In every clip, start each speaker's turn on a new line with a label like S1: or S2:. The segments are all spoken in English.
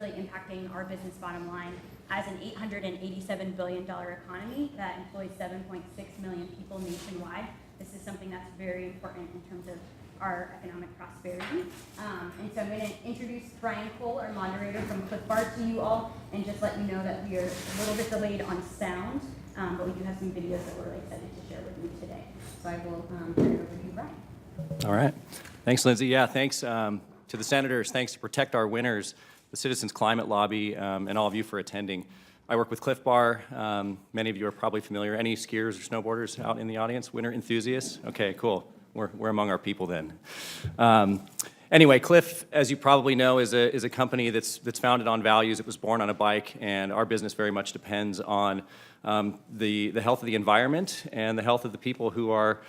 S1: really impacting our business bottom line. As an $887 billion economy that employs 7.6 million people nationwide, this is something that's very important in terms of our economic prosperity. And so I'm going to introduce Brian Cole, our moderator from Cliff Bar, to you all, and just let you know that we are a little bit delayed on sound, but we do have some videos that we're really excited to share with you today. So I will turn it over to you, Brian.
S2: All right. Thanks, Lindsay. Yeah, thanks to the senators. Thanks to Protect Our Winners, the Citizens Climate Lobby, and all of you for attending. I work with Cliff Bar. Many of you are probably familiar. Any skiers or snowboarders out in the audience? Winter enthusiasts? Okay, cool. We're among our people then. Anyway, Cliff, as you probably know, is a company that's founded on values. It was born on a bike, and our business very much depends on the health of the environment and the health of the people who are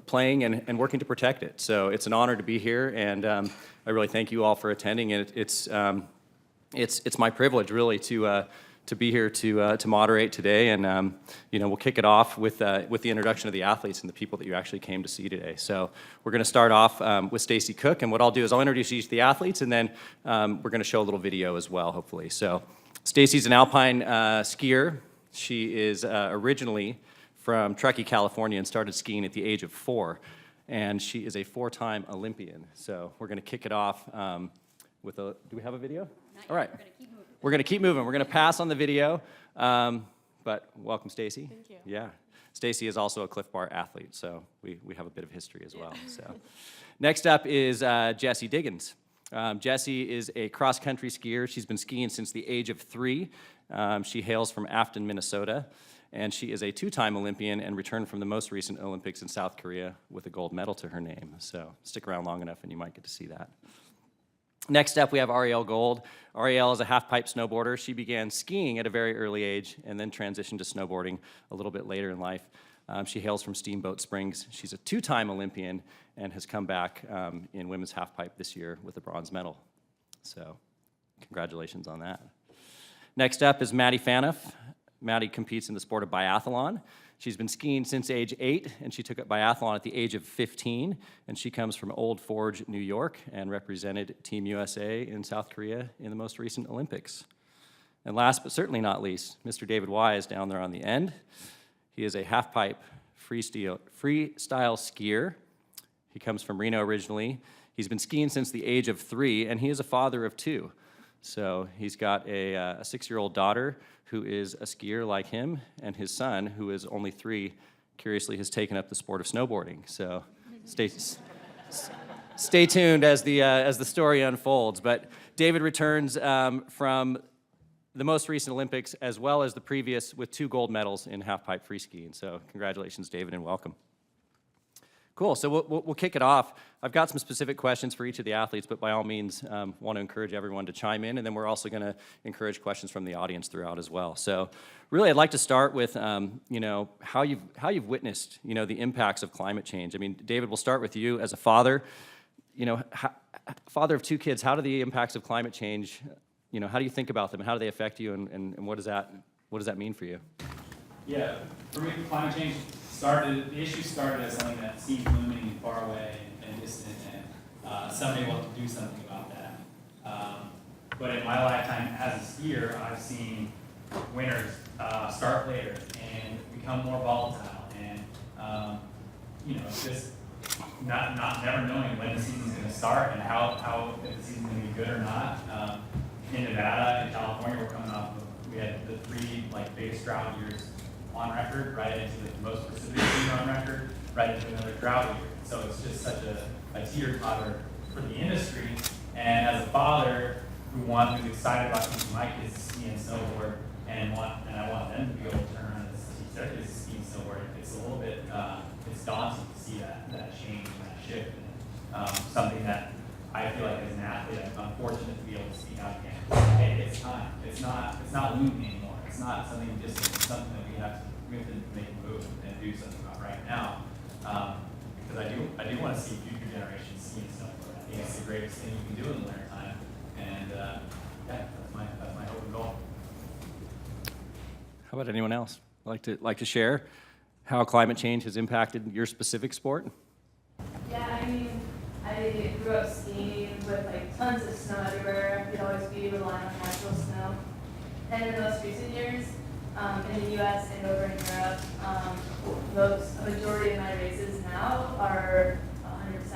S2: playing and working to protect it. So it's an honor to be here, and I really thank you all for attending. And it's my privilege really to be here to moderate today, and we'll kick it off with the introduction of the athletes and the people that you actually came to see today. So we're going to start off with Stacy Cook, and what I'll do is I'll introduce each of the athletes, and then we're going to show a little video as well, hopefully. So Stacy's an alpine skier. She is originally from Truckee, California, and started skiing at the age of 4, and she is a 4-time Olympian. So we're going to kick it off with a. Do we have a video? All right. We're going to keep moving. We're going to pass on the video, but welcome, Stacy.
S3: Thank you.
S2: Yeah. Stacy is also a Cliff Bar athlete, so we have a bit of history as well. So, next up is Jessie Diggins. Jessie is a cross-country skier. She's been skiing since the age of 3. She hails from Afton, Minnesota, and she is a 2-time Olympian and returned from the most recent Olympics in South Korea with a gold medal to her name. So stick around long enough and you might get to see that. Next up, we have Arielle Gold. Arielle is a half-pipe snowboarder. She began skiing at a very early age and then transitioned to snowboarding a little bit later in life. She hails from Steamboat Springs. She's a 2-time Olympian and has come back in women's half-pipe this year with a bronze medal. So congratulations on that. Next up is Maddie Fanoff. Maddie competes in the sport of biathlon. She's been skiing since age 8, and she took up biathlon at the age of 15, and she comes from Old Forge, New York, and represented Team USA in South Korea in the most recent Olympics. And last but certainly not least, Mr. David Y is down there on the end. He is a half-pipe freestyle skier. He comes from Reno originally. He's been skiing since the age of 3, and he is a father of 2. So he's got a 6-year-old daughter who is a skier like him, and his son, who is only 3, curiously has taken up the sport of snowboarding. So stay tuned as the story unfolds. But David returns from the most recent Olympics as well as the previous with 2 gold medals in half-pipe free skiing. So congratulations, David, and welcome. Cool, so we'll kick it off. I've got some specific questions for each of the athletes, but by all means, want to encourage everyone to chime in, and then we're also going to encourage questions from the audience throughout as well. So really, I'd like to start with, how you've witnessed, the impacts of climate change. I mean, David, we'll start with you as a father. Father of 2 kids, how do the impacts of climate change, how do you think about them? How do they affect you, and what does that mean for you?
S4: Yeah, for me, climate change the issue started as something that seemed looming and far away and distant, and somebody wanted to do something about that. But in my lifetime as a skier, I've seen winters start later and become more volatile, and just never knowing when the season's going to start and how if the season's going to be good or not. In Nevada, in California, we had the 3 biggest drought years on record, right into the most precipitation on record, right into another drought year. So it's just such a teeter-totter for the industry. And as a father who's excited about teaching my kids to ski and snowboard, and I want them to be able to turn around and teach their kids to ski and snowboard, it's a little bit it's daunting to see that change and that shift. And something that I feel like as an athlete, I'm fortunate to be able to speak out again. Hey, it's time. It's not looming anymore. It's not something distant. It's something that we have to make a move and do something about right now. Because I do want to see future generations ski and snowboard. I think it's the greatest thing you can do in the wintertime. And that's my hope and goal.
S2: How about anyone else like to share how climate change has impacted your specific sport?
S3: Yeah, I mean, I grew up skiing with tons of snow everywhere. We'd always be we rely on natural snow. And in the most recent years, in the US and over in Europe, a majority of my races now are 100%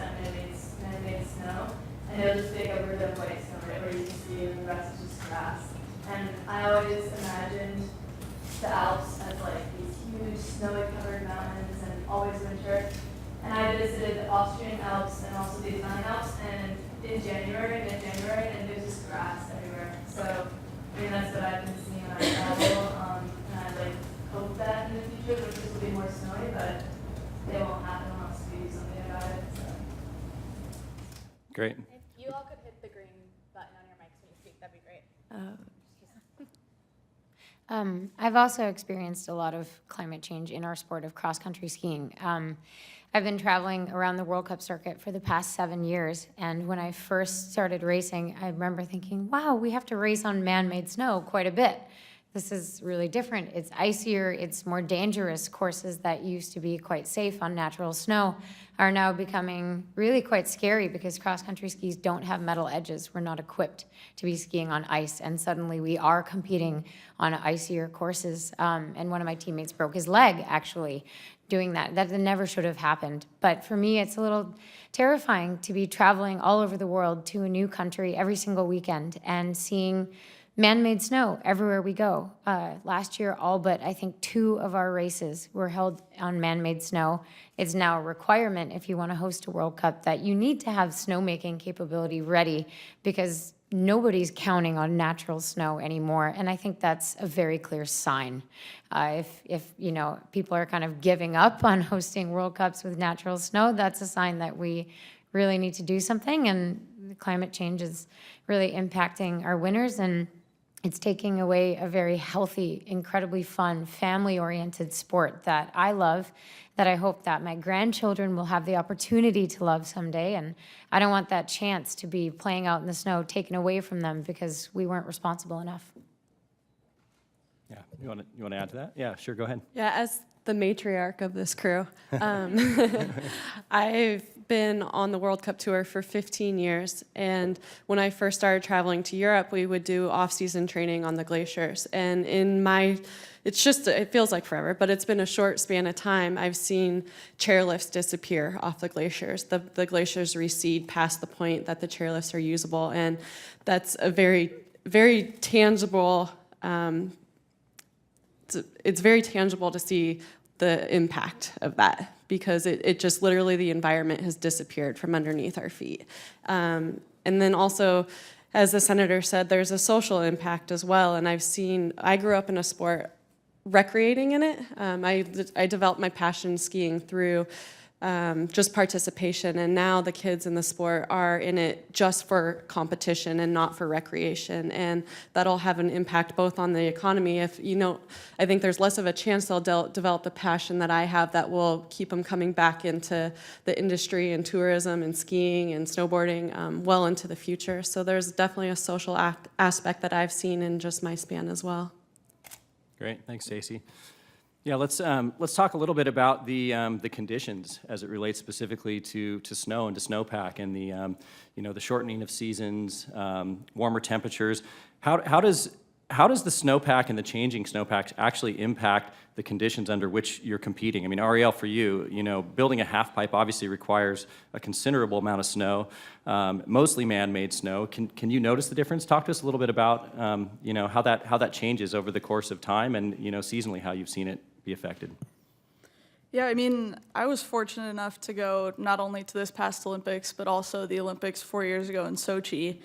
S3: man-made snow. And it'll just be like a ribbon of white snow, right, where you can see and the rest is just grass. And I always imagined the Alps as like these huge snowy covered mountains and always winter. And I visited the Austrian Alps and also the Italian Alps and in January, mid-January, and there's just grass everywhere. So, I mean, that's what I've been seeing when I travel. And I like hope that in the future the winters will be more snowy, but it won't happen unless we do something about it. So.
S2: Great.
S5: If you all could hit the green button on your mics when you speak, that'd be great.
S6: I've also experienced a lot of climate change in our sport of cross-country skiing. I've been traveling around the World Cup circuit for the past 7 years, and when I first started racing, I remember thinking, wow, we have to race on man-made snow quite a bit. This is really different. It's icier, it's more dangerous. Courses that used to be quite safe on natural snow are now becoming really quite scary because cross-country skis don't have metal edges. We're not equipped to be skiing on ice, and suddenly we are competing on icier courses. And one of my teammates broke his leg, actually, doing that. That never should have happened. But for me, it's a little terrifying to be traveling all over the world to a new country every single weekend and seeing man-made snow everywhere we go. Last year, all but I think 2 of our races were held on man-made snow. It's now a requirement if you want to host a World Cup that you need to have snowmaking capability ready because nobody's counting on natural snow anymore. And I think that's a very clear sign. If you know, people are kind of giving up on hosting World Cups with natural snow, that's a sign that we really need to do something. And the climate change is really impacting our winters, and it's taking away a very healthy, incredibly fun, family-oriented sport that I love, that I hope that my grandchildren will have the opportunity to love someday. And I don't want that chance to be playing out in the snow taken away from them because we weren't responsible enough.
S2: Yeah, you want to add to that? Yeah, sure, go ahead.
S7: Yeah, as the matriarch of this crew, I've been on the World Cup tour for 15 years, and when I first started traveling to Europe, we would do off-season training on the glaciers. And it feels like forever, but it's been a short span of time. I've seen chairlifts disappear off the glaciers. The glaciers recede past the point that the chairlifts are usable, and that's a very, very tangible. It's very tangible to see the impact of that, because it just literally, the environment has disappeared from underneath our feet. And then also, as the senator said, there's a social impact as well. And I grew up in a sport recreating in it. I developed my passion skiing through just participation, and now the kids in the sport are in it just for competition and not for recreation, and that'll have an impact both on the economy. I think there's less of a chance they'll develop the passion that I have that will keep them coming back into the industry and tourism and skiing and snowboarding well into the future. So there's definitely a social aspect that I've seen in just my span as well.
S2: Great, thanks, Stacey. Yeah, let's talk a little bit about the conditions as it relates specifically to snow and to snowpack and the shortening of seasons, warmer temperatures. How does the snowpack and the changing snowpacks actually impact the conditions under which you're competing? I mean, Ariel, for you, building a half pipe obviously requires a considerable amount of snow, mostly man-made snow. Can you notice the difference? Talk to us a little bit about how that changes over the course of time and seasonally how you've seen it be affected.
S8: Yeah, I mean, I was fortunate enough to go not only to this past Olympics, but also the Olympics 4 years ago in Sochi.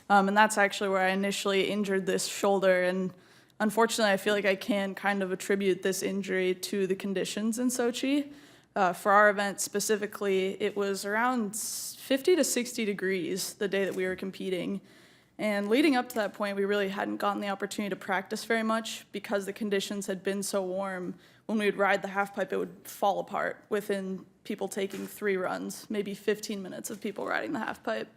S8: And that's actually where I initially injured this shoulder. And unfortunately, I feel like I can kind of attribute this injury to the conditions in Sochi. For our event specifically, it was around 50 to 60 degrees the day that we were competing. And leading up to that point, we really hadn't gotten the opportunity to practice very much because the conditions had been so warm. When we would ride the half pipe, it would fall apart within people taking 3 runs, maybe 15 minutes of people riding the half pipe.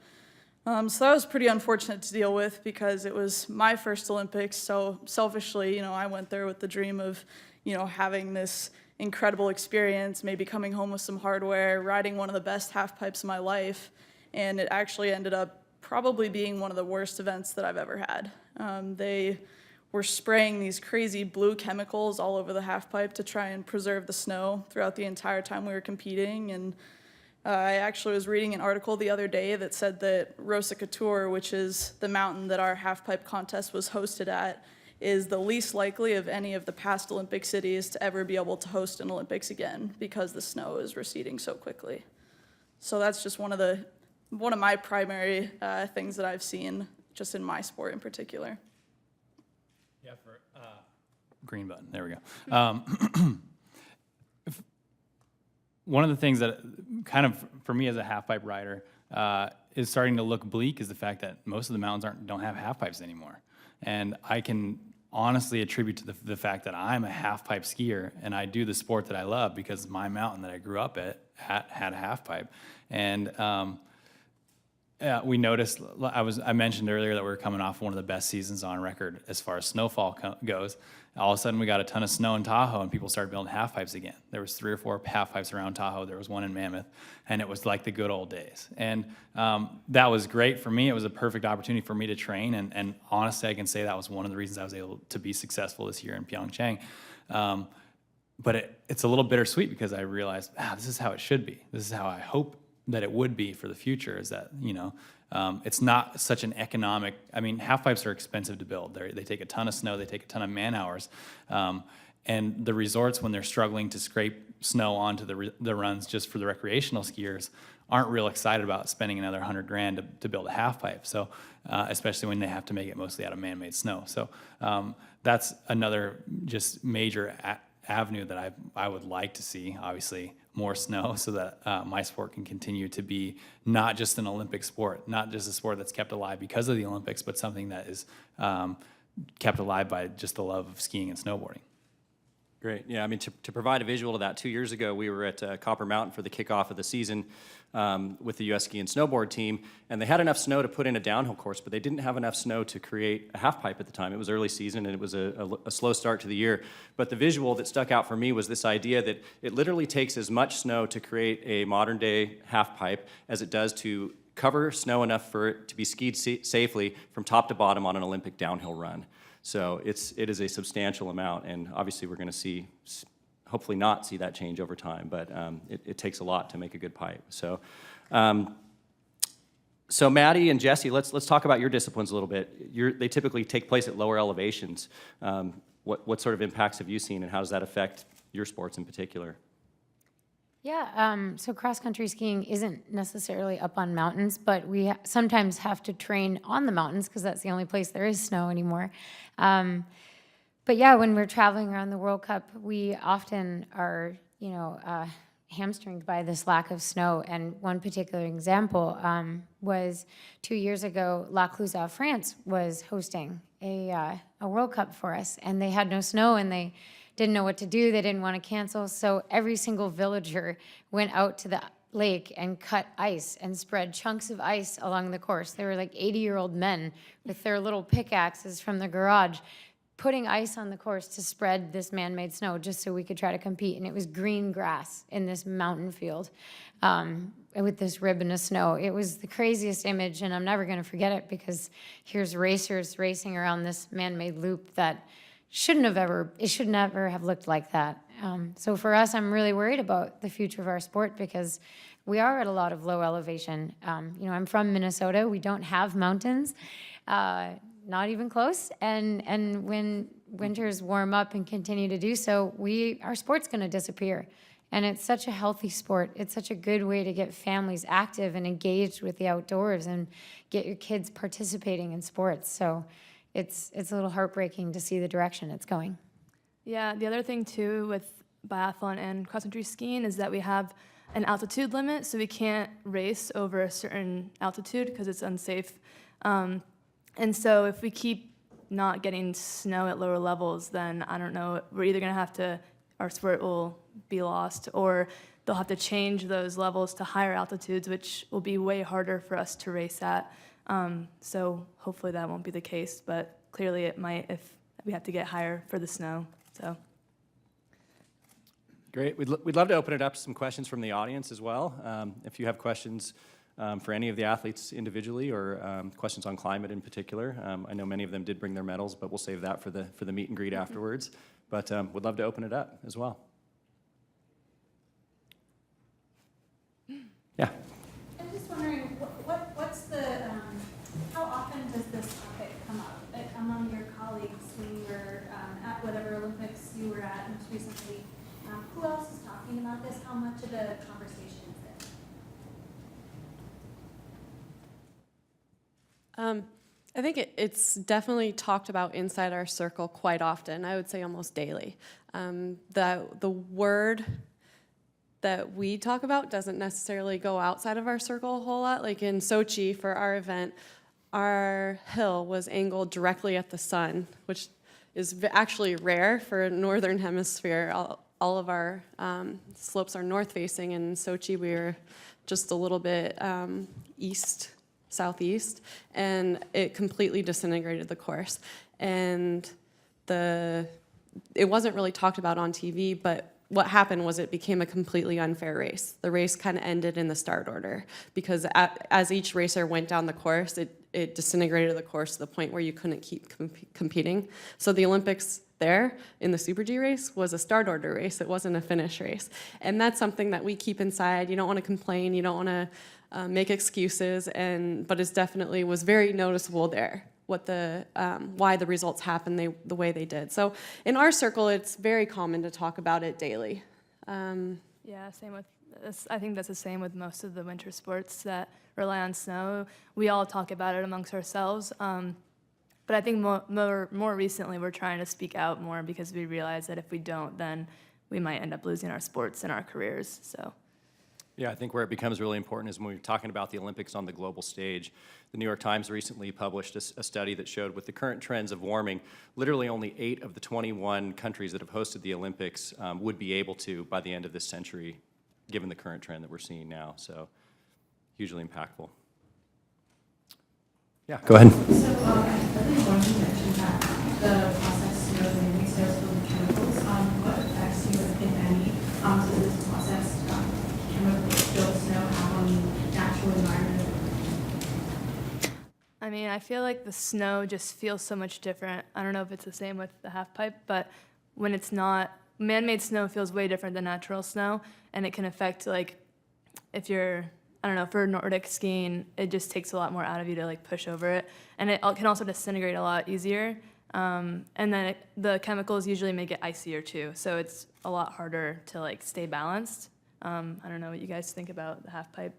S8: So that was pretty unfortunate to deal with because it was my first Olympics. So selfishly, I went there with the dream of, having this incredible experience, maybe coming home with some hardware, riding one of the best half pipes of my life. And it actually ended up probably being one of the worst events that I've ever had. They were spraying these crazy blue chemicals all over the half pipe to try and preserve the snow throughout the entire time we were competing. And I actually was reading an article the other day that said that Rosa Couture, which is the mountain that our half pipe contest was hosted at, is the least likely of any of the past Olympic cities to ever be able to host an Olympics again because the snow is receding so quickly. So that's just one of my primary things that I've seen just in my sport in particular.
S4: Yeah, for green button. There we go. One of the things that kind of, for me as a half pipe rider, is starting to look bleak is the fact that most of the mountains don't have half pipes anymore. And I can honestly attribute to the fact that I'm a half pipe skier and I do the sport that I love because my mountain that I grew up at had a half pipe. And we noticed, I mentioned earlier that we were coming off one of the best seasons on record as far as snowfall goes. All of a sudden we got a ton of snow in Tahoe and people started building half pipes again. There was 3 or 4 half pipes around Tahoe. There was one in Mammoth, and it was like the good old days. And that was great for me. It was a perfect opportunity for me to train, and honestly I can say that was one of the reasons I was able to be successful this year in Pyeongchang. But it's a little bittersweet because I realized, this is how it should be. This is how I hope that it would be for the future, is that, it's not such an economic, half pipes are expensive to build. They take a ton of snow, they take a ton of man hours. And the resorts, when they're struggling to scrape snow onto the runs just for the recreational skiers, aren't real excited about spending another $100,000 to build a half pipe. So, especially when they have to make it mostly out of man-made snow. So that's another just major avenue that I would like to see, obviously, more snow so that my sport can continue to be not just an Olympic sport, not just a sport that's kept alive because of the Olympics, but something that is kept alive by just the love of skiing and snowboarding.
S2: Great. Yeah, to provide a visual to that, 2 years ago, we were at Copper Mountain for the kickoff of the season with the U.S. ski and snowboard team, and they had enough snow to put in a downhill course, but they didn't have enough snow to create a half pipe at the time. It was early season, and it was a slow start to the year. But the visual that stuck out for me was this idea that it literally takes as much snow to create a modern-day half pipe as it does to cover snow enough for it to be skied safely from top to bottom on an Olympic downhill run. So it is a substantial amount, and obviously we're going to hopefully not see that change over time, but it takes a lot to make a good pipe. So, so Maddie and Jesse, let's talk about your disciplines a little bit. They typically take place at lower elevations. What sort of impacts have you seen, and how does that affect your sports in particular?
S6: Yeah, so cross-country skiing isn't necessarily up on mountains, but we sometimes have to train on the mountains because that's the only place there is snow anymore. But yeah, when we're traveling around the World Cup, we often are, hamstringed by this lack of snow. And one particular example was 2 years ago, La Clusaz, France was hosting a World Cup for us, and they had no snow, and they didn't know what to do. They didn't want to cancel. So every single villager went out to the lake and cut ice and spread chunks of ice along the course. They were like 80-year-old men with their little pickaxes from the garage, putting ice on the course to spread this man-made snow just so we could try to compete. And it was green grass in this mountain field with this ribbon of snow. It was the craziest image, and I'm never going to forget it because here's racers racing around this man-made loop that it should never have looked like that. So for us, I'm really worried about the future of our sport because we are at a lot of low elevation. I'm from Minnesota. We don't have mountains, not even close. And when winters warm up and continue to do so, our sport's going to disappear. And it's such a healthy sport. It's such a good way to get families active and engaged with the outdoors and get your kids participating in sports. So it's a little heartbreaking to see the direction it's going.
S3: Yeah, the other thing too with biathlon and cross-country skiing is that we have an altitude limit, so we can't race over a certain altitude because it's unsafe. And so if we keep not getting snow at lower levels, then I don't know, we're either going to our sport will be lost, or they'll have to change those levels to higher altitudes, which will be way harder for us to race at. So hopefully that won't be the case, but clearly it might if we have to get higher for the snow. So
S2: Great. We'd love to open it up to some questions from the audience as well. If you have questions for any of the athletes individually, or questions on climate in particular. I know many of them did bring their medals, but we'll save that for the meet and greet afterwards. But would love to open it up as well. Yeah.
S9: I'm just wondering, what's the, how often does this topic come up among your colleagues when you're at whatever Olympics you were at most recently? Who else is talking about this? How much of a conversation is it?
S7: I think it's definitely talked about inside our circle quite often. I would say almost daily. The word that we talk about doesn't necessarily go outside of our circle a whole lot. Like in Sochi for our event, our hill was angled directly at the sun, which is actually rare for northern hemisphere. All of our slopes are north facing, and in Sochi we were just a little bit southeast, and it completely disintegrated the course. And it wasn't really talked about on TV, but what happened was it became a completely unfair race. The race kind of ended in the start order because as each racer went down the course, it disintegrated the course to the point where you couldn't keep competing. So the Olympics there in the Super G race was a start order race. It wasn't a finish race. And that's something that we keep inside. You don't want to complain. You don't want to make excuses. But it definitely was very noticeable there why the results happened the way they did. So in our circle, it's very common to talk about it daily.
S3: Yeah, same with this. I think that's the same with most of the winter sports that rely on snow. We all talk about it amongst ourselves. But I think more recently we're trying to speak out more because we realize that if we don't, then we might end up losing our sports and our careers. So.
S2: Yeah, I think where it becomes really important is when we're talking about the Olympics on the global stage. The New York Times recently published a study that showed with the current trends of warming, literally only 8 of the 21 countries that have hosted the Olympics would be able to by the end of this century, given the current trend that we're seeing now. So hugely impactful. Yeah, go ahead.
S10: So I think one you mentioned that the process snow mainly starts with chemicals. What effects do you, if any, does this process chemical snow have on the natural environment?
S3: I mean, I feel like the snow just feels so much different. I don't know if it's the same with the half pipe, but when it's not, man-made snow feels way different than natural snow, and it can affect, like, if you're, I don't know, for Nordic skiing, it just takes a lot more out of you to, like, push over it, and it can also disintegrate a lot easier, and then the chemicals usually make it icier too, so it's a lot harder to, like, stay balanced. I don't know what you guys think about the half pipe.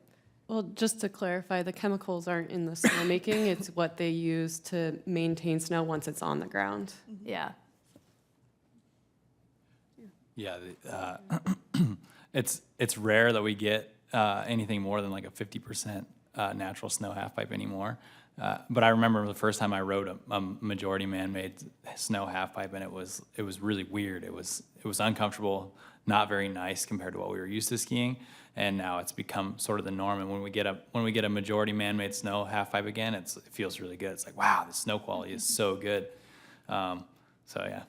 S7: Well, just to clarify, the chemicals aren't in the snowmaking. It's what they use to maintain snow once it's on the ground.
S3: Yeah.
S4: Yeah, it's rare that we get anything more than like a 50% natural snow half pipe anymore. But I remember the first time I rode a majority man-made snow half pipe, and it was really weird. It was uncomfortable, not very nice compared to what we were used to skiing. And now it's become sort of the norm. And when we get a majority man-made snow half pipe again, it feels really good. It's like, wow, the snow quality is so good. So yeah.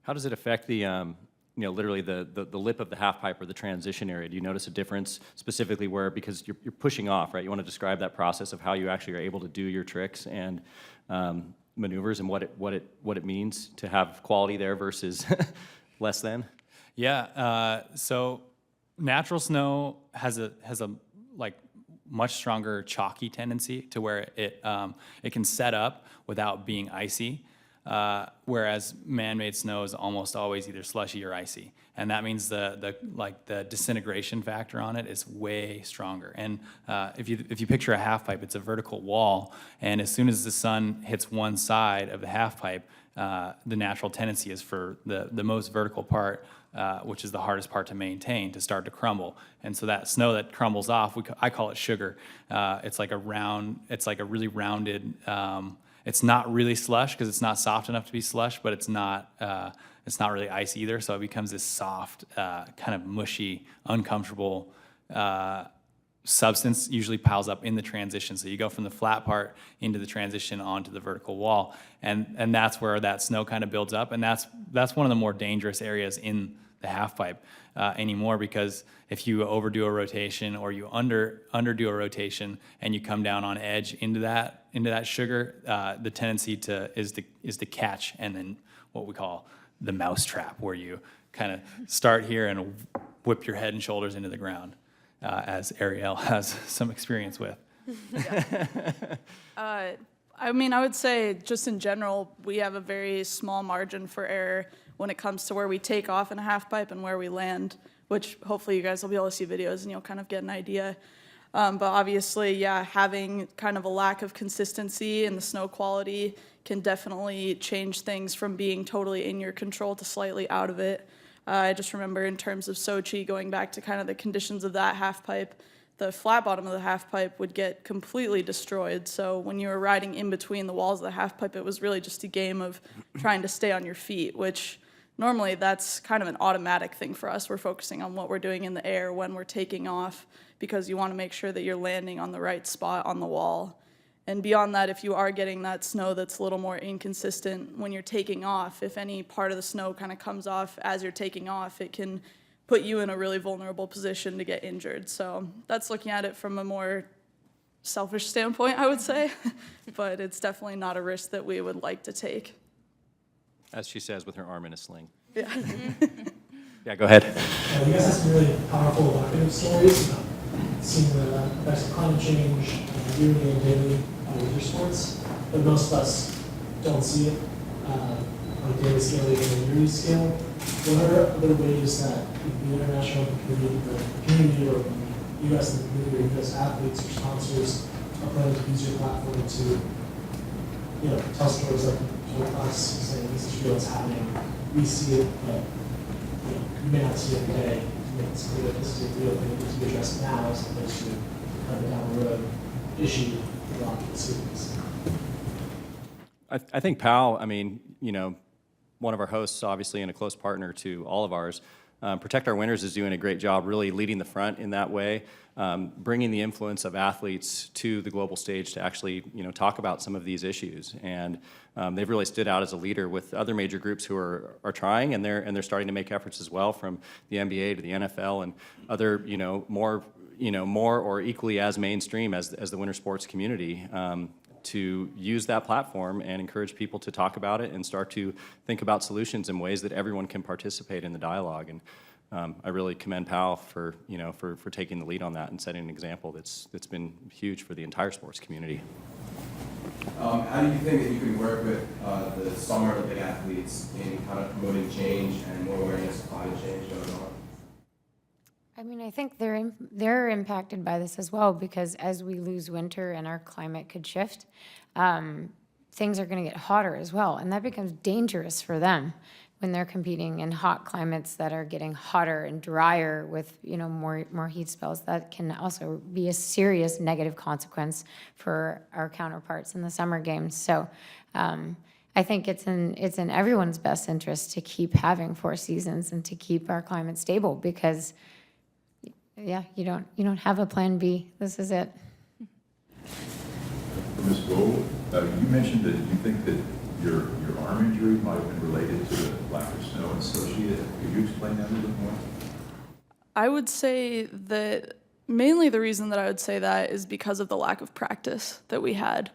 S2: How does it affect the literally the lip of the half pipe or the transition area? Do you notice a difference specifically because you're pushing off, right? You want to describe that process of how you actually are able to do your tricks and maneuvers and what it means to have quality there versus less than?
S4: Yeah. So natural snow has a like much stronger chalky tendency to where it can set up without being icy. Whereas man-made snow is almost always either slushy or icy, and that means the disintegration factor on it is way stronger. And if you picture a half pipe, it's a vertical wall, and as soon as the sun hits one side of the half pipe, the natural tendency is for the most vertical part, which is the hardest part to maintain, to start to crumble. And so that snow that crumbles off, I call it sugar. It's like a really rounded. It's not really slush because it's not soft enough to be slush, but it's not really ice either. So it becomes this soft, kind of mushy, uncomfortable substance. Usually piles up in the transition. So you go from the flat part into the transition onto the vertical wall, and that's where that snow kind of builds up. And that's one of the more dangerous areas in the half pipe anymore, because if you overdo a rotation or you underdo a rotation and you come down on edge into that sugar, the tendency is to catch, and then what we call the mouse trap, where you kind of start here and whip your head and shoulders into the ground, as Ariel has some experience with.
S8: I mean, I would say just in general, we have a very small margin for error when it comes to where we take off in a half pipe and where we land, which hopefully you guys will be able to see videos and you'll kind of get an idea. But obviously, yeah, having kind of a lack of consistency in the snow quality can definitely change things from being totally in your control to slightly out of it. I just remember in terms of Sochi, going back to kind of the conditions of that half pipe, the flat bottom of the half pipe would get completely destroyed. So when you were riding in between the walls of the half pipe, it was really just a game of trying to stay on your feet, which normally that's kind of an automatic thing for us. We're focusing on what we're doing in the air when we're taking off, because you want to make sure that you're landing on the right spot on the wall. And beyond that, if you are getting that snow that's a little more inconsistent when you're taking off, if any part of the snow kind of comes off as you're taking off, it can put you in a really vulnerable position to get injured. So that's looking at it from a more selfish standpoint, I would say, but it's definitely not a risk that we would like to take.
S2: As she says, with her arm in a sling.
S8: Yeah.
S2: Yeah, go ahead.
S11: You guys have some really powerful, evocative stories about seeing the effects of climate change, doing it daily with your sports, but most of us don't see it on a daily scale, even on a yearly scale. What are other ways that the international community, the community, or you guys in the community, or you guys athletes or sponsors are planning to use your platform to, tell stories like you told us, saying this is real, it's happening, we see it, but you may not see it today, to make it clear that this is a real thing that needs to be addressed now, as opposed to kind of down the road issue for a lot of people students.
S2: I think PAL, one of our hosts, obviously, and a close partner to all of ours, Protect Our Winners is doing a great job really leading the front in that way, bringing the influence of athletes to the global stage to actually, talk about some of these issues. And they've really stood out as a leader with other major groups who are trying, and they're starting to make efforts as well, from the NBA to the NFL and other, more or equally as mainstream as the winter sports community, to use that platform and encourage people to talk about it and start to think about solutions in ways that everyone can participate in the dialogue. And I really commend PAL for taking the lead on that and setting an example that's been huge for the entire sports community.
S12: How do you think that you can work with the Summer Olympic athletes in kind of promoting change and more awareness of climate change going on?
S6: I think they're impacted by this as well, because as we lose winter and our climate could shift, things are going to get hotter as well, and that becomes dangerous for them when they're competing in hot climates that are getting hotter and drier with more heat spells. That can also be a serious negative consequence for our counterparts in the summer games. So I think it's in everyone's best interest to keep having 4 seasons and to keep our climate stable, because you don't have a plan B. This is it.
S13: Ms. Gold, you mentioned that you think that your arm injury might have been related to the lack of snow in Sochi. Could you explain that a little bit more?
S8: I would say that mainly the reason that I would say that is because of the lack of practice that we had.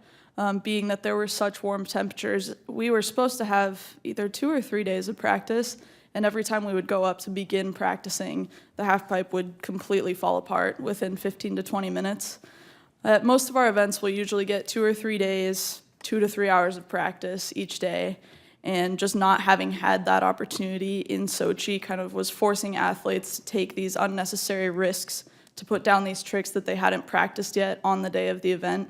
S8: Being that there were such warm temperatures, we were supposed to have either 2 or 3 days of practice, and every time we would go up to begin practicing, the half pipe would completely fall apart within 15 to 20 minutes. At most of our events, we'll usually get 2 or 3 days, 2 to 3 hours of practice each day, and just not having had that opportunity in Sochi kind of was forcing athletes to take these unnecessary risks to put down these tricks that they hadn't practiced yet on the day of the event.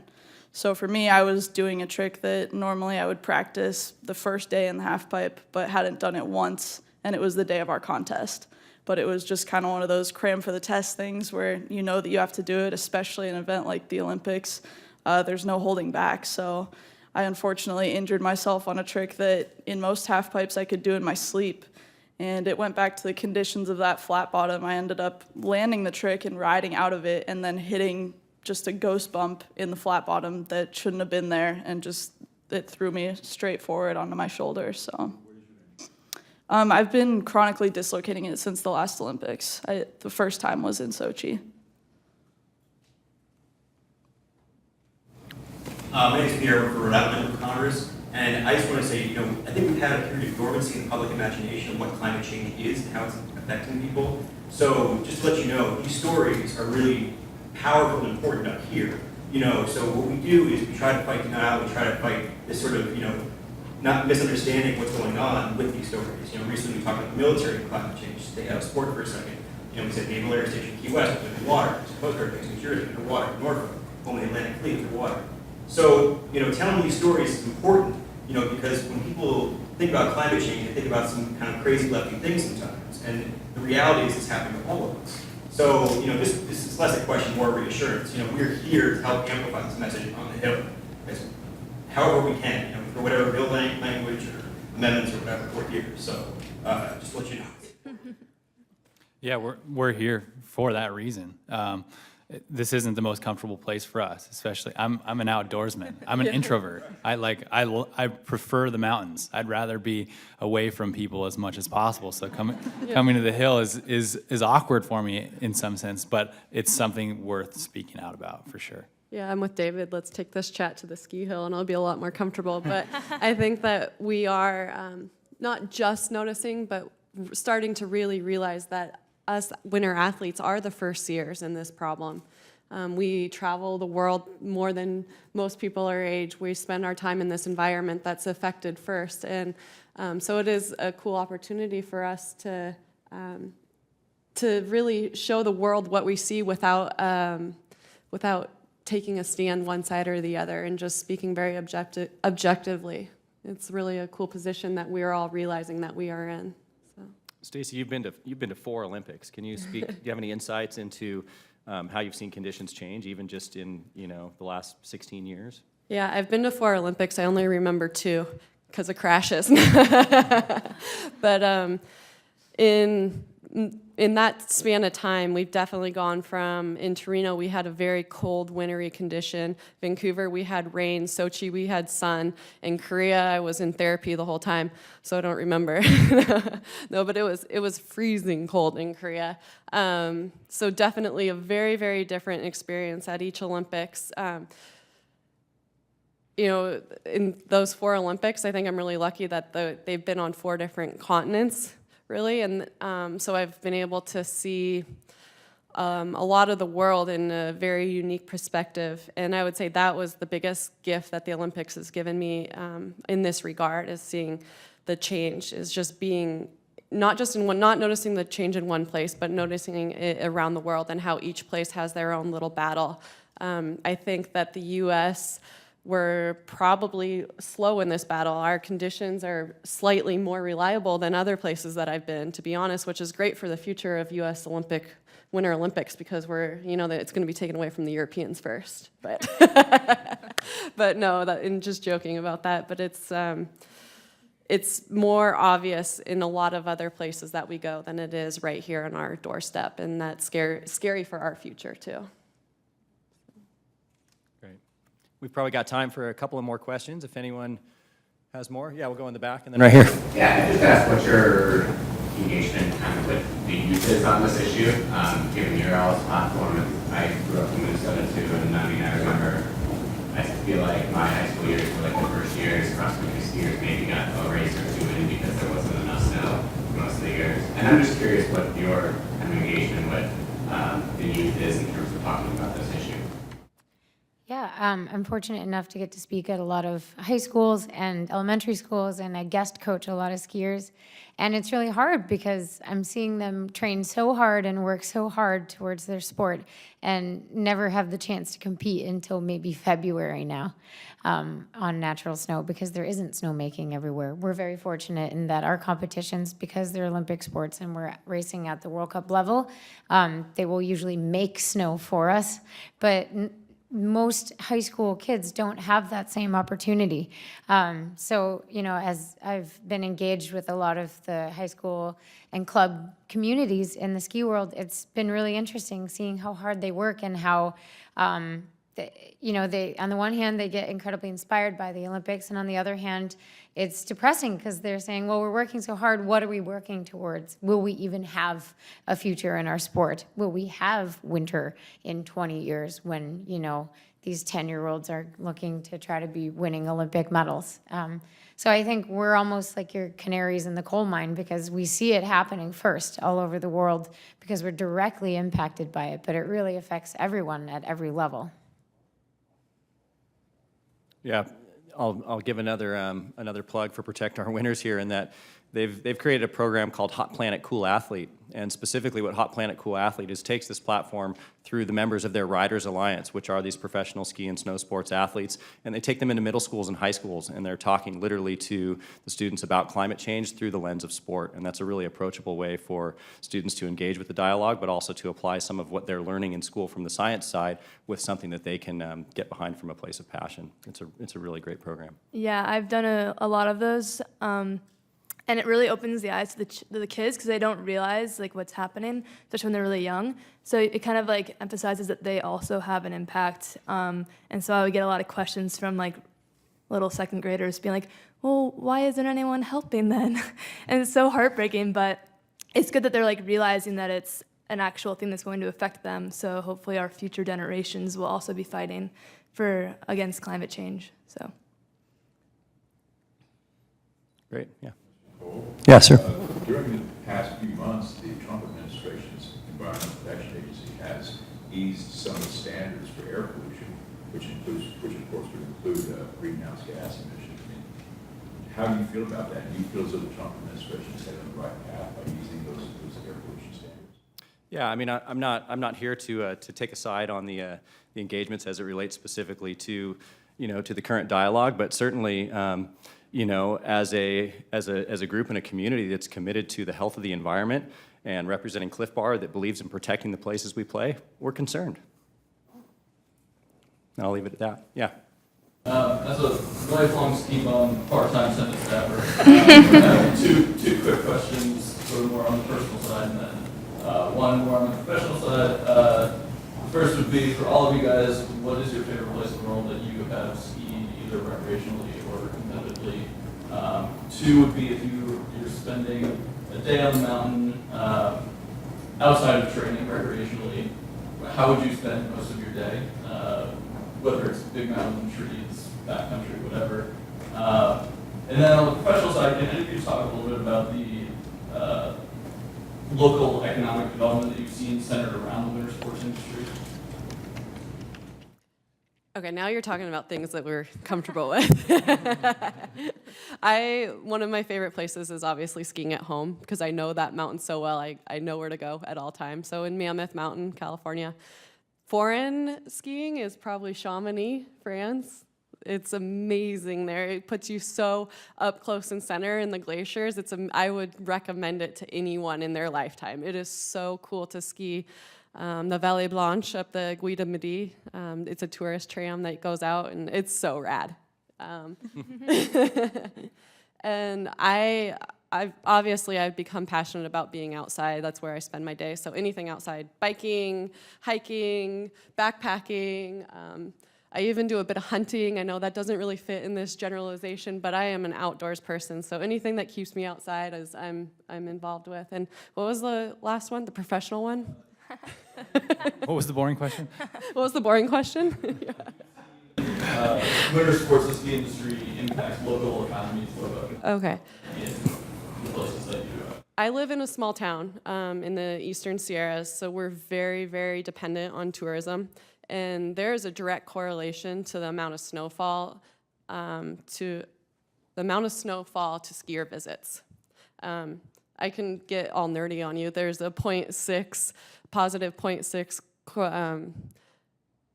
S8: So for me, I was doing a trick that normally I would practice the first day in the half pipe, but hadn't done it once, and it was the day of our contest. But it was just kind of one of those cram for the test things where you know that you have to do it, especially an event like the Olympics. There's no holding back. So I unfortunately injured myself on a trick that in most half pipes I could do in my sleep. And it went back to the conditions of that flat bottom. I ended up landing the trick and riding out of it and then hitting just a ghost bump in the flat bottom that shouldn't have been there, and just it threw me straight forward onto my shoulder. So I've been chronically dislocating it since the last Olympics. The first time was in Sochi.
S14: My name is Pierre, I work for Rhode Island Member of Congress, and I just want to say, I think we've had a period of dormancy in the public imagination of what climate change is and how it's affecting people. So just to let you know, these stories are really powerful and important up here. So what we do is we try to fight denial, we try to fight this sort of, not misunderstanding what's going on with these stories. Recently we talked about the military and climate change. Stay out of sport for a second. We said Naval Air Station Key West, underwater. Coast Guard Base, New Jersey, underwater. Norfolk, home of the Atlantic Fleet, underwater. So, telling these stories is important, because when people think about climate change, they think about some kind of crazy lefty things sometimes. And the reality is it's happening to all of us. So, this is less a question, more reassurance. We're here to help amplify this message on the Hill, however we can, for whatever bill language or amendments or whatever, we're here. So, just to let you know.
S4: Yeah, we're here for that reason. This isn't the most comfortable place for us, especially. I'm an outdoorsman. I'm an introvert. I prefer the mountains. I'd rather be away from people as much as possible. So coming to the Hill is awkward for me in some sense, but it's something worth speaking out about for sure.
S7: Yeah, I'm with David. Let's take this chat to the ski hill and I'll be a lot more comfortable. But I think that we are not just noticing, but starting to really realize that us winter athletes are the first seers in this problem. We travel the world more than most people our age. We spend our time in this environment that's affected first. And so it is a cool opportunity for us to really show the world what we see without taking a stand one side or the other and just speaking very objectively. It's really a cool position that we're all realizing that we are in.
S2: Stacey, you've been to 4 Olympics. Can you speak? Do you have any insights into how you've seen conditions change, even just in the last 16 years?
S7: Yeah, I've been to 4 Olympics. I only remember 2 because of crashes. But in that span of time, we've definitely gone from, in Torino, we had a very cold, wintry condition. Vancouver, we had rain. Sochi, we had sun. In Korea, I was in therapy the whole time, so I don't remember. No, but it was freezing cold in Korea. So definitely a very, very different experience at each Olympics. In those 4 Olympics, I think I'm really lucky that they've been on 4 different continents, really, and so I've been able to see a lot of the world in a very unique perspective, and I would say that was the biggest gift that the Olympics has given me in this regard, is seeing the change, is just being not noticing the change in one place, but noticing it around the world and how each place has their own little battle. I think that the U.S. we're probably slow in this battle. Our conditions are slightly more reliable than other places that I've been, to be honest, which is great for the future of U.S. Winter Olympics, because that it's going to be taken away from the Europeans first. But but no, and just joking about that. But it's more obvious in a lot of other places that we go than it is right here on our doorstep, and that's scary for our future too.
S2: We've probably got time for a couple of more questions. If anyone has more, yeah, we'll go in the back and then right here.
S15: Yeah, I just asked what your engagement kind of with the youth is on this issue, given your all's platform. I grew up in Minnesota too, and I remember, I feel like my high school years were like the first years cross-country skiers maybe got a race or 2 in because there wasn't enough snow most of the years. And I'm just curious what your kind of engagement with the youth is in terms of talking about this issue.
S6: Yeah, I'm fortunate enough to get to speak at a lot of high schools and elementary schools, and I guest coach a lot of skiers. And it's really hard because I'm seeing them train so hard and work so hard towards their sport and never have the chance to compete until maybe February now on natural snow, because there isn't snowmaking everywhere. We're very fortunate in that our competitions, because they're Olympic sports and we're racing at the World Cup level, they will usually make snow for us. But most high school kids don't have that same opportunity. So, as I've been engaged with a lot of the high school and club communities in the ski world, it's been really interesting seeing how hard they work and how on the one hand, they get incredibly inspired by the Olympics, and on the other hand, it's depressing because they're saying, well, we're working so hard, what are we working towards? Will we even have a future in our sport? Will we have winter in 20 years when, these 10-year-olds are looking to try to be winning Olympic medals? So I think we're almost like your canaries in the coal mine because we see it happening first all over the world because we're directly impacted by it, but it really affects everyone at every level.
S2: Yeah, I'll give another plug for Protect Our Winners here in that they've created a program called Hot Planet Cool Athlete, and specifically what Hot Planet Cool Athlete is takes this platform through the members of their Riders Alliance, which are these professional ski and snow sports athletes, and they take them into middle schools and high schools, and they're talking literally to the students about climate change through the lens of sport, and that's a really approachable way for students to engage with the dialogue, but also to apply some of what they're learning in school from the science side with something that they can get behind from a place of passion. It's a really great program.
S3: Yeah, I've done a lot of those. And it really opens the eyes to the kids because they don't realize like what's happening, especially when they're really young. So it kind of like emphasizes that they also have an impact. And so I would get a lot of questions from like little second graders being like, well, why isn't anyone helping then? And it's so heartbreaking, but it's good that they're like realizing that it's an actual thing that's going to affect them. So hopefully our future generations will also be fighting against climate change. So.
S2: Great, yeah. Yeah, sir.
S13: During the past few months, the Trump administration's Environmental Protection Agency has eased some of the standards for air pollution, which of course would include greenhouse gas emissions. I mean, how do you feel about that? Do you feel as though the Trump administration is headed on the right path by easing those air pollution standards?
S2: Yeah, I mean, I'm not here to take a side on the engagements as it relates specifically to to the current dialogue, but certainly. As a group and a community that's committed to the health of the environment and representing Cliff Bar that believes in protecting the places we play, we're concerned. And I'll leave it at that. Yeah.
S16: As a lifelong ski bum, part-time Senate staffer, I have two quick questions, sort of more on the personal side, and then one more on the professional side. The first would be for all of you guys, what is your favorite place in the world that you have skied either recreationally or competitively? Two would be if you're spending a day on the mountain outside of training recreationally, how would you spend most of your day? Whether it's big mountain, trees, backcountry, whatever. And then on the professional side, can any of you talk a little bit about the local economic development that you've seen centered around the winter sports industry?
S7: Okay, now you're talking about things that we're comfortable with. One of my favorite places is obviously skiing at home because I know that mountain so well. I know where to go at all times. So in Mammoth Mountain, California. Foreign skiing is probably Chamonix, France. It's amazing there. It puts you so up close and center in the glaciers. I would recommend it to anyone in their lifetime. It is so cool to ski. The Vallée Blanche up the Guy de Midi. It's a tourist tram that goes out, and it's so rad. And I've become passionate about being outside. That's where I spend my day. So anything outside, biking, hiking, backpacking. I even do a bit of hunting. I know that doesn't really fit in this generalization, but I am an outdoors person. So anything that keeps me outside is I'm involved with. And what was the last one? The professional one?
S17: What was the boring question?
S7: What was the boring question?
S16: Winter sports and ski industry impacts local economies.
S7: Okay.
S16: In the places that you
S7: I live in a small town in the Eastern Sierras, so we're very, very dependent on tourism. And there is a direct correlation to the amount of snowfall to skier visits. I can get all nerdy on you. There's a positive 0.6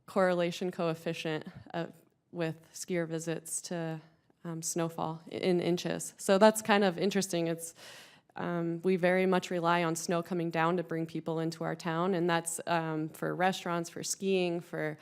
S7: correlation coefficient with skier visits to snowfall in inches. So that's kind of interesting. We very much rely on snow coming down to bring people into our town, and that's for restaurants, for skiing, for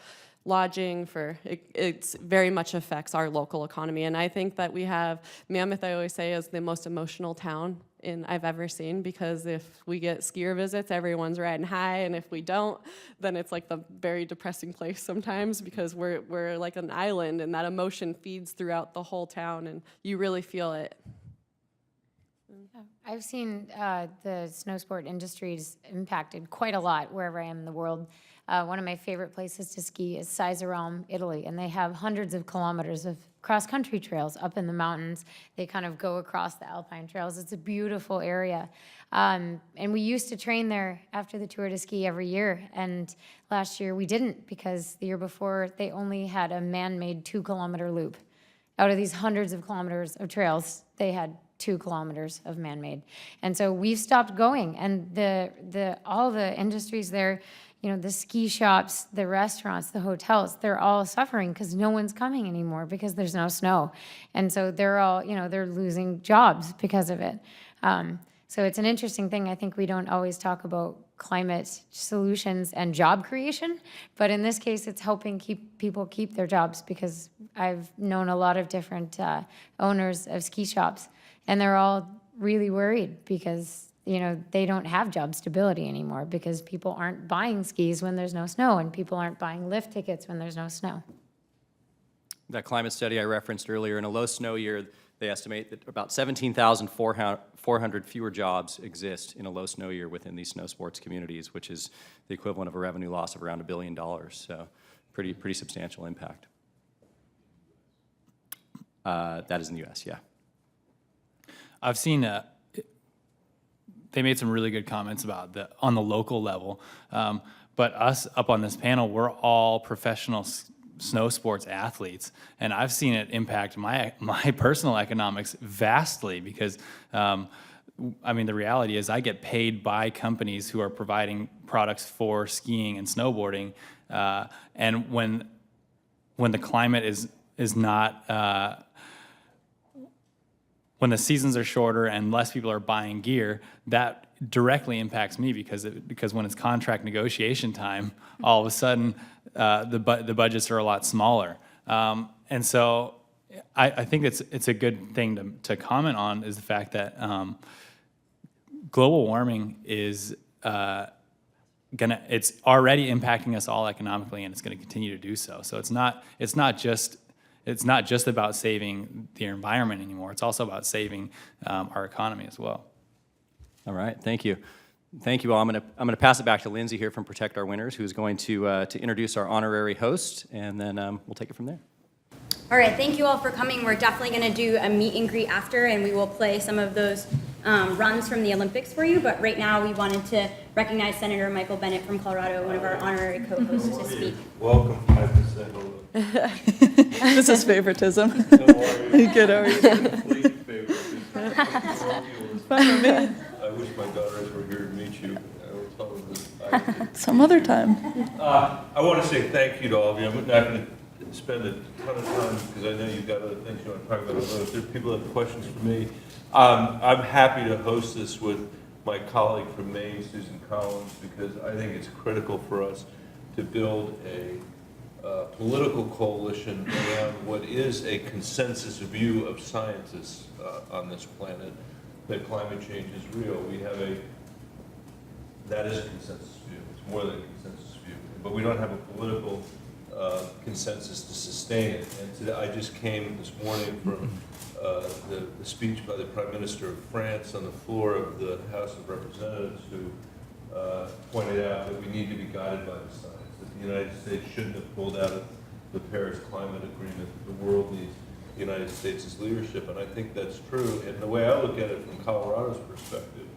S7: lodging, it very much affects our local economy. And I think that we have, Mammoth, I always say, is the most emotional town I've ever seen, because if we get skier visits, everyone's riding high, and if we don't, then it's like the very depressing place sometimes, because we're like an island, and that emotion feeds throughout the whole town, and you really feel it.
S6: I've seen the snow sport industries impacted quite a lot wherever I am in the world. One of my favorite places to ski is Caesaraume, Italy, and they have hundreds of kilometers of cross-country trails up in the mountains. They kind of go across the alpine trails. It's a beautiful area. And we used to train there after the Tour de Ski every year, and last year we didn't, because the year before they only had a man-made 2-kilometer loop. Out of these hundreds of kilometers of trails, they had 2 kilometers of man-made. And so we've stopped going, and all the industries there, you know, the ski shops, the restaurants, the hotels, they're all suffering because no one's coming anymore because there's no snow. And so they're all, you know, they're losing jobs because of it. So it's an interesting thing. I think we don't always talk about climate solutions and job creation, but in this case, it's helping people keep their jobs, because I've known a lot of different owners of ski shops, and they're all really worried because, you know, they don't have job stability anymore, because people aren't buying skis when there's no snow, and people aren't buying lift tickets when there's no snow.
S2: That climate study I referenced earlier, in a low snow year, they estimate that about 17,400 fewer jobs exist in a low snow year within these snow sports communities, which is the equivalent of a revenue loss of around $1 billion. So pretty substantial impact. That is in the U.S., yeah.
S17: I've seen they made some really good comments about on the local level, but us up on this panel, we're all professional snow sports athletes, and I've seen it impact my personal economics vastly, because I mean, the reality is I get paid by companies who are providing products for skiing and snowboarding, and when the climate is not when the seasons are shorter and less people are buying gear, that directly impacts me, because when it's contract negotiation time, all of a sudden the budgets are a lot smaller. And so I think it's a good thing to comment on, is the fact that global warming is it's already impacting us all economically, and it's going to continue to do so. So it's not just about saving the environment anymore. It's also about saving our economy as well.
S2: All right, thank you. Thank you all. I'm gonna pass it back to Lindsay here from Protect Our Winners, who's going to introduce our honorary host, and then we'll take it from there.
S1: All right, thank you all for coming. We're definitely going to do a meet and greet after, and we will play some of those runs from the Olympics for you. But right now, we wanted to recognize Senator Michael Bennet from Colorado, one of our honorary co-hosts, to speak.
S18: Welcome, 5%.
S8: This is favoritism. Good, how are you?
S18: Complete favoritism.
S8: Fine with me.
S18: I wish my daughters were here to meet you. I will tell them this.
S8: Some other time.
S18: I want to say thank you to all of you. I'm not going to spend a ton of time, because I know you've got other things you want to talk about. If there are people that have questions for me, I'm happy to host this with my colleague from Maine, Susan Collins, because I think it's critical for us to build a political coalition around what is a consensus view of scientists on this planet, that climate change is real. That is a consensus view. It's more than a consensus view. But we don't have a political consensus to sustain it. And today, I just came this morning from the speech by the Prime Minister of France on the floor of the House of Representatives, who pointed out that we need to be guided by the science, that the United States shouldn't have pulled out of the Paris Climate Agreement. The world needs the United States' leadership, and I think that's true. And the way I look at it from Colorado's perspective,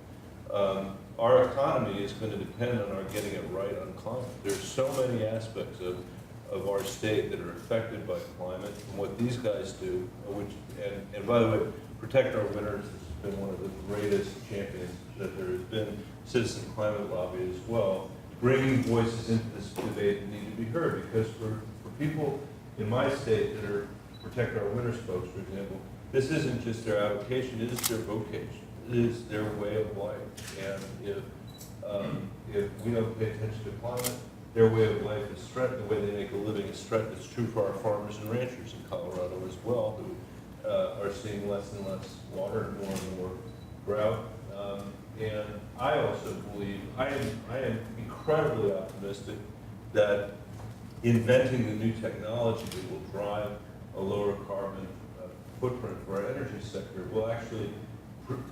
S18: our economy is going to depend on our getting it right on climate. There's so many aspects of our state that are affected by climate, and what these guys do, and by the way, Protect Our Winners has been one of the greatest champions that there has been. Citizen Climate Lobby as well, bringing voices into this debate that need to be heard, because for people in my state that are Protect Our Winners folks, for example, this isn't just their avocation, it is their vocation. It is their way of life. And if we don't pay attention to climate, their way of life is threatened. The way they make a living is threatened. It's true for our farmers and ranchers in Colorado as well, who are seeing less and less water and more route. And I also believe, I am incredibly optimistic that inventing the new technology that will drive a lower carbon footprint for our energy sector will actually,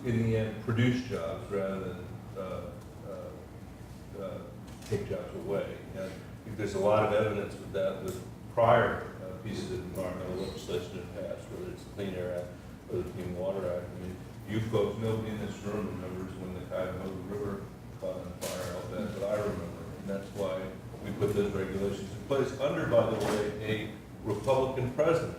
S18: in the end, produce jobs rather than take jobs away. And I think there's a lot of evidence with that with prior pieces of environmental legislation in the past, whether it's the Clean Air Act or the Clean Water Act. I mean, you folks, nobody in this room remembers when the Cuyahoga River caught on fire, all that, but I remember, and that's why we put those regulations in place under, by the way, a Republican president.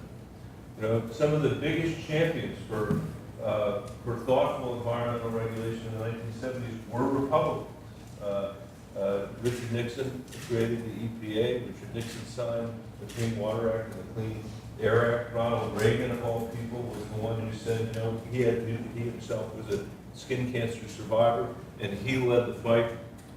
S18: You know, some of the biggest champions for thoughtful environmental regulation in the 1970s were Republicans. Richard Nixon created the EPA. Richard Nixon signed the Clean Water Act and the Clean Air Act. Ronald Reagan, of all people, was the one who said, you know, he himself was a skin cancer survivor, and he led the fight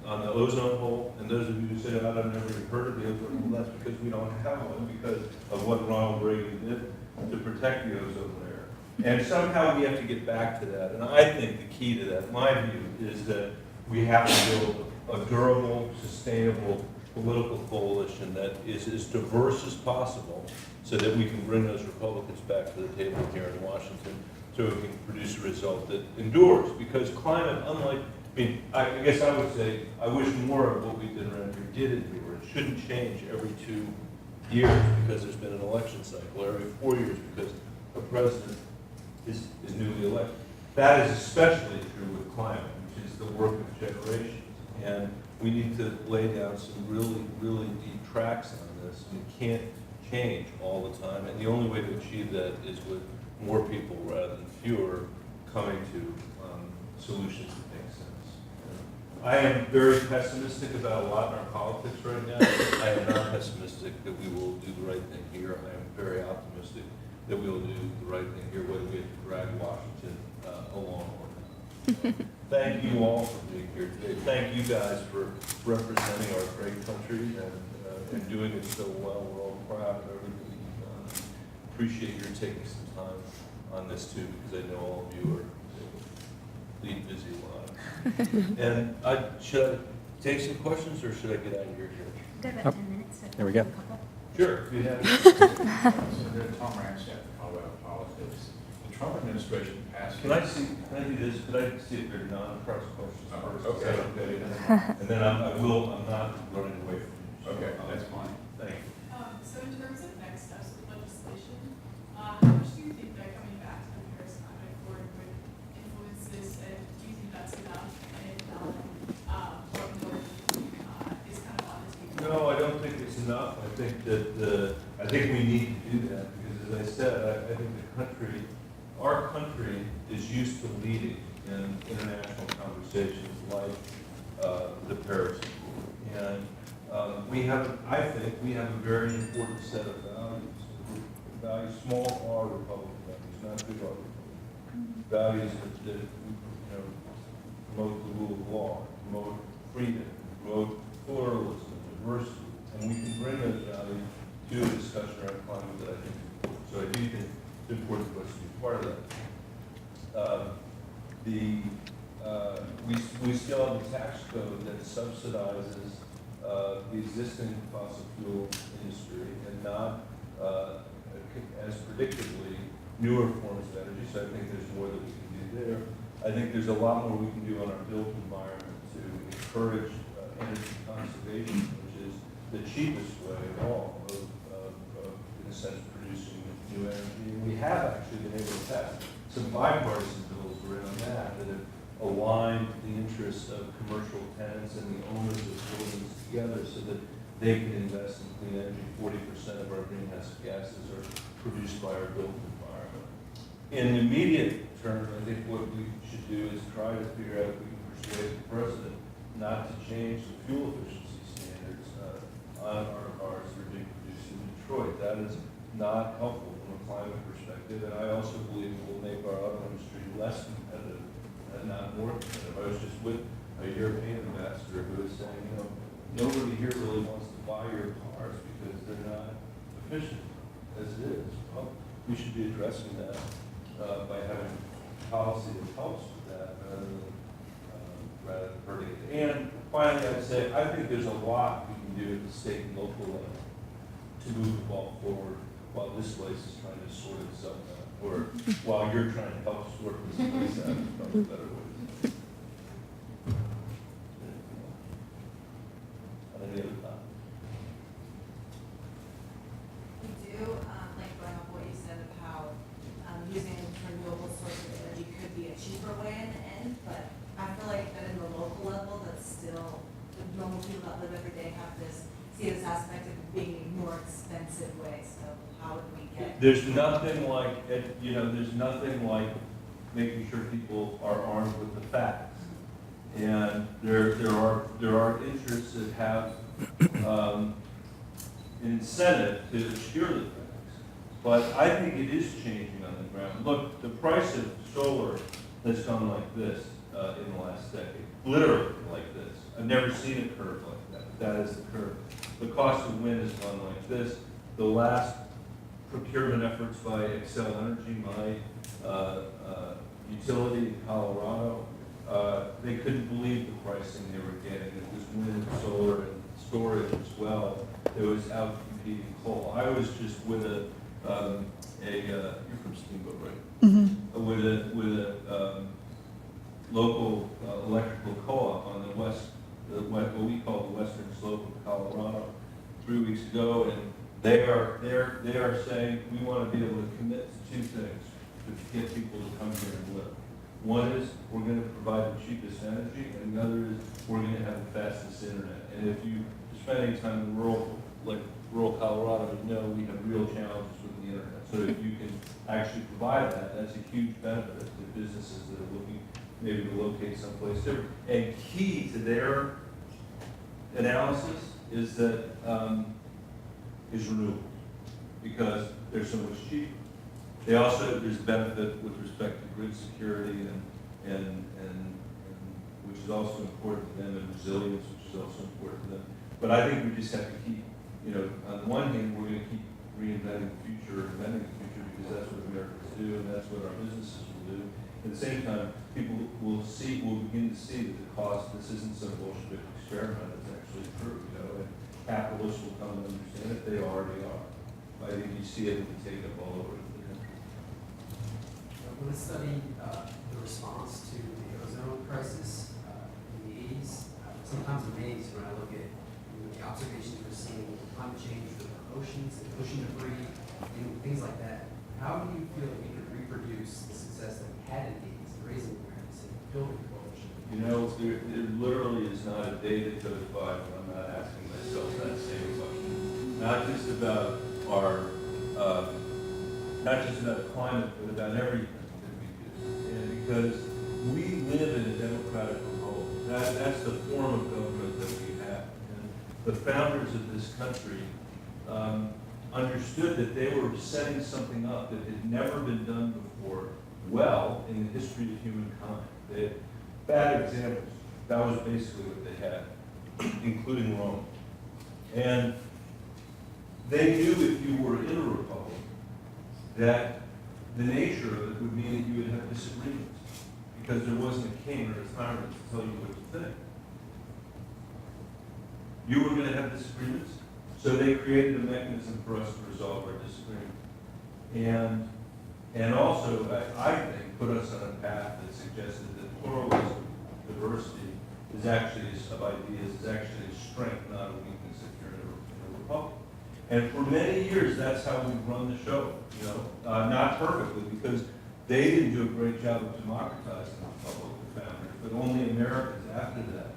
S18: on the ozone hole. And those of you who say, I've never even heard of the ozone hole, that's because we don't have one, because of what Ronald Reagan did to protect the ozone layer. And somehow we have to get back to that. And I think the key to that, my view, is that we have to build a durable, sustainable political coalition that is as diverse as possible so that we can bring those Republicans back to the table here in Washington so we can produce a result that endures. Because climate, unlike, I mean, I guess I would say, I wish more of what we did around here did endure. It shouldn't change every 2 years because there's been an election cycle, or every 4 years because a president is newly elected. That is especially true with climate, which is the work of generations. And we need to lay down some really, really deep tracks on this. And we can't change all the time. And the only way to achieve that is with more people rather than fewer coming to solutions that make sense. I am very pessimistic about a lot in our politics right now. I am not pessimistic that we will do the right thing here. I am very optimistic that we will do the right thing here, whether we have to drag Washington along or not. Thank you all for being here today. Thank you guys for representing our great country and doing it so well. We're all proud of everything you've done. Appreciate your taking some time on this too, because I know all of you lead busy lives. And should I take some questions or should I get out of here?
S1: About 10 minutes.
S2: There we go.
S18: Sure. If you have
S13: Senator Tom Ramsey, Colorado politics. The Trump administration passed.
S18: Can I do this? Could I see if there are non-press questions first?
S13: Okay.
S18: Is that okay? And then I'm not running away from you. So
S13: Okay, that's fine.
S18: Thank you.
S3: So in terms of next steps with legislation, how much do you think that coming back to the Paris Climate Accord would influence this, and do you think that's enough? And if not, what more is kind of on the table?
S18: No, I don't think it's enough. I think that I think we need to do that because, as I said, I think our country is used to leading in international conversations like the Paris Accord. And I think we have a very important set of values, small R Republican values, not big R Republican values that promote the rule of law, promote freedom, promote pluralism, diversity, and we can bring those values to a discussion around climate that I think is important. So I do think it's important for us to be part of that. We still have a tax code that subsidizes the existing fossil fuel industry and not as predictably newer forms of energy. So I think there's more that we can do there. I think there's a lot more we can do on our built environment to encourage energy conservation, which is the cheapest way of all of in a sense, producing new energy. And we have actually been able to pass some bipartisan bills around that have aligned the interests of commercial tenants and the owners of buildings together so that they can invest in clean energy. 40% of our greenhouse gases are produced by our built environment. In the immediate term, I think what we should do is try to figure out if we can persuade the president not to change the fuel efficiency standards on our cars that are being produced in Detroit. That is not helpful from a climate perspective, and I also believe it will make our auto industry less competitive and not more competitive. I was just with a European ambassador who was saying, nobody here really wants to buy your cars because they're not efficient as it is. Well, we should be addressing that by having policy that helps with that rather than hurting it. And finally, I'd say, I think there's a lot we can do at the state and local level to move the ball forward while this place is trying to sort itself out, or while you're trying to help sort this place out in probably better ways. Any other thoughts?
S10: We do, like going off what you said of how using renewable sources of energy could be a cheaper way in the end, but I feel like that in the local level, that's still, the normal people that live every day have this, see this aspect of being a more expensive way, so how would we get?
S18: There's nothing like, there's nothing like making sure people are armed with the facts. And there are interests that have an incentive to obscure the facts. But I think it is changing on the ground. Look, the price of solar has gone like this in the last decade, literally like this. I've never seen a curve like that. That is the curve. The cost of wind has gone like this. The last procurement efforts by Xcel Energy, my utility in Colorado, they couldn't believe the pricing they were getting. It was wind, solar, and storage as well. It was out competing coal. I was just with you're from Steamboat, right? Mm-hmm. With a local electrical co-op on the west, what we call the western slope of Colorado 3 weeks ago, and they are saying we want to be able to commit to two things to get people to come here and live. One is we're going to provide the cheapest energy, and the other is we're going to have the fastest internet. And if you spend any time in rural Colorado, you know we have real challenges with the internet. So if you can actually provide that, that's a huge benefit to businesses that are looking maybe to locate someplace different. And key to their analysis is that is renewables, because they're so much cheaper. They also, there's benefit with respect to grid security and which is also important to them, and resilience, which is also important to them. But I think we just have to keep, on the one hand, we're going to keep reinventing the future, inventing the future, because that's what Americans do, and that's what our businesses will do. At the same time, people will begin to see that the cost, this isn't some Bolshevik experiment, it's actually true, and capitalists will come to understand it, they already are. I think you see it and take up all over the country.
S19: When I studied the response to the ozone crisis in the 80s, sometimes amazed when I look at the observations we're seeing with climate change with our oceans and ocean debris and things like that. How do you feel that we could reproduce the success that we had in the 80s in raising awareness and building coalition?
S18: There literally is not a day that goes by when I'm not asking myself that same question. Not just about not just about climate, but about everything that we do. And because we live in a democratic republic, that's the form of government that we have. And the founders of this country understood that they were setting something up that had never been done before, well, in the history of humankind. They had bad examples. That was basically what they had, including Rome. And they knew if you were in a republic that the nature of it would mean that you would have disagreements because there wasn't a king or a tyrant to tell you what to think. You were going to have disagreements, so they created a mechanism for us to resolve our disagreements. And also, I think, put us on a path that suggested that pluralism, diversity, is actually, of ideas, is actually a strength, not a weakness if you're in a republic. And for many years, that's how we've run the show, not perfectly, because they didn't do a great job of democratizing the republic, the founders, but only Americans after that,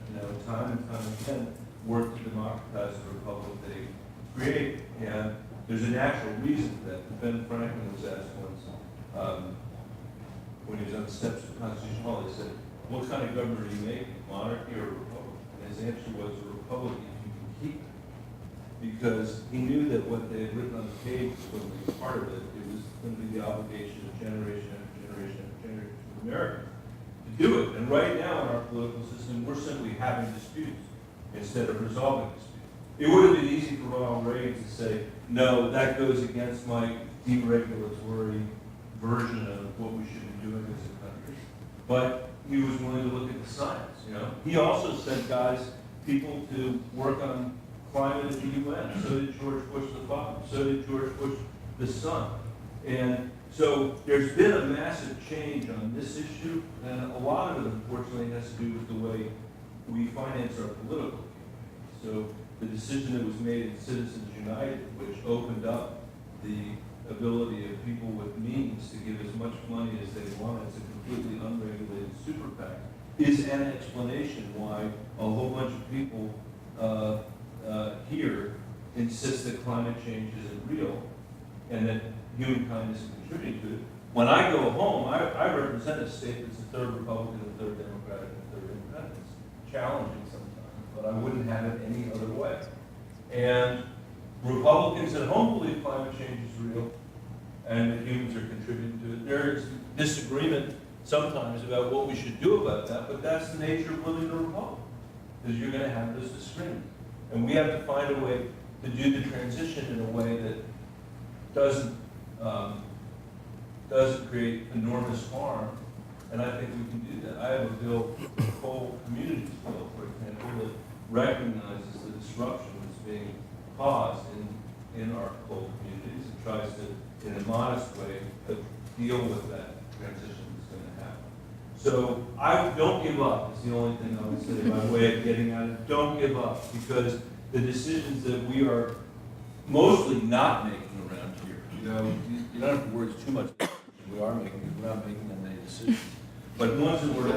S18: time and time again, worked to democratize the republic they created. And there's a natural reason for that. Ben Franklin was asked once, when he was on the steps of Constitution Hall, they said, what kind of government are you making, monarchy or a republic? And his answer was a republic if you can keep it. Because he knew that what they had written on the page was going to be part of it. It was going to be the obligation of generation after generation after generation of Americans to do it. And right now in our political system, we're simply having disputes instead of resolving disputes. It would have been easy for Ronald Reagan to say, no, that goes against my deregulatory version of what we should be doing as a country. But he was willing to look at the science, you know. He also sent people to work on climate at the UN. So did George Bush the father. So did George Bush the son. And so there's been a massive change on this issue, and a lot of it, unfortunately, has to do with the way we finance our political campaigns. So the decision that was made in Citizens United, which opened up the ability of people with means to give as much money as they wanted to completely unregulated super PAC, is an explanation why a whole bunch of people here insist that climate change isn't real and that humankind isn't contributing to it. When I go home, I represent a state that's a third Republican, a third Democratic, and a third Independent. It's challenging sometimes, but I wouldn't have it any other way. And Republicans at home believe climate change is real and that humans are contributing to it. There's disagreement sometimes about what we should do about that, but that's the nature of living in a republic, because you're going to have this disagreement. And we have to find a way to do the transition in a way that doesn't create enormous harm, and I think we can do that. I have a bill, the Coal Communities Bill, for example, that recognizes the disruption that's being caused in our coal communities and tries to, in a modest way, deal with that transition that's going to happen. So don't give up is the only thing I would say by way of getting at it. Don't give up, because the decisions that we are mostly not making around here, you don't have to worry too much about we are making, because we're not making that many decisions. But ones that we're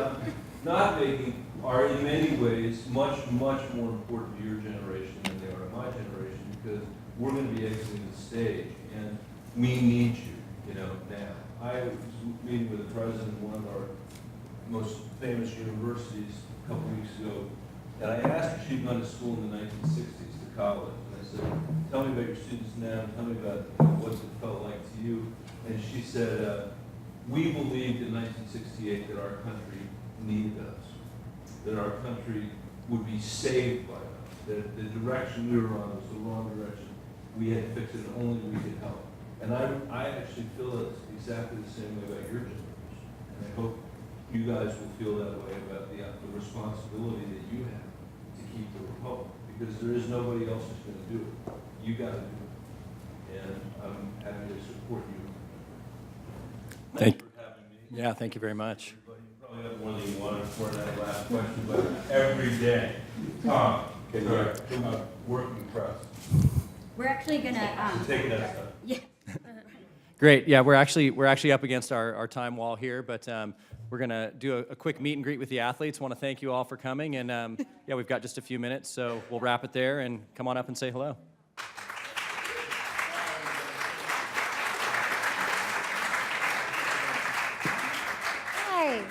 S18: not making are in many ways much, much more important to your generation than they are to my generation, because we're going to be exiting the stage, and we need you, now. I was meeting with the president of one of our most famous universities a couple weeks ago, and I asked her, she'd gone to school in the 1960s, to college, and I said, tell me about your students now, tell me about what it felt like to you. And she said, we believed in 1968 that our country needed us, that our country would be saved by us, that the direction we were on was the wrong direction. We had to fix it, and only we could help. And I actually feel it's exactly the same way about your generation. And I hope you guys will feel that way about the responsibility that you have to keep the republic, because there is nobody else who's going to do it. You got to do it. And I'm happy to support you. Thanks for having me.
S2: Yeah, thank you very much.
S18: You probably have more than you wanted for that last question, but every day. Tom, working press.
S1: We're actually gonna
S18: Take that stuff.
S1: yeah.
S2: Great. Yeah, we're actually up against our time wall here, but we're gonna do a quick meet and greet with the athletes. Want to thank you all for coming, and yeah, we've got just a few minutes, so we'll wrap it there and come on up and say hello.
S6: Hi.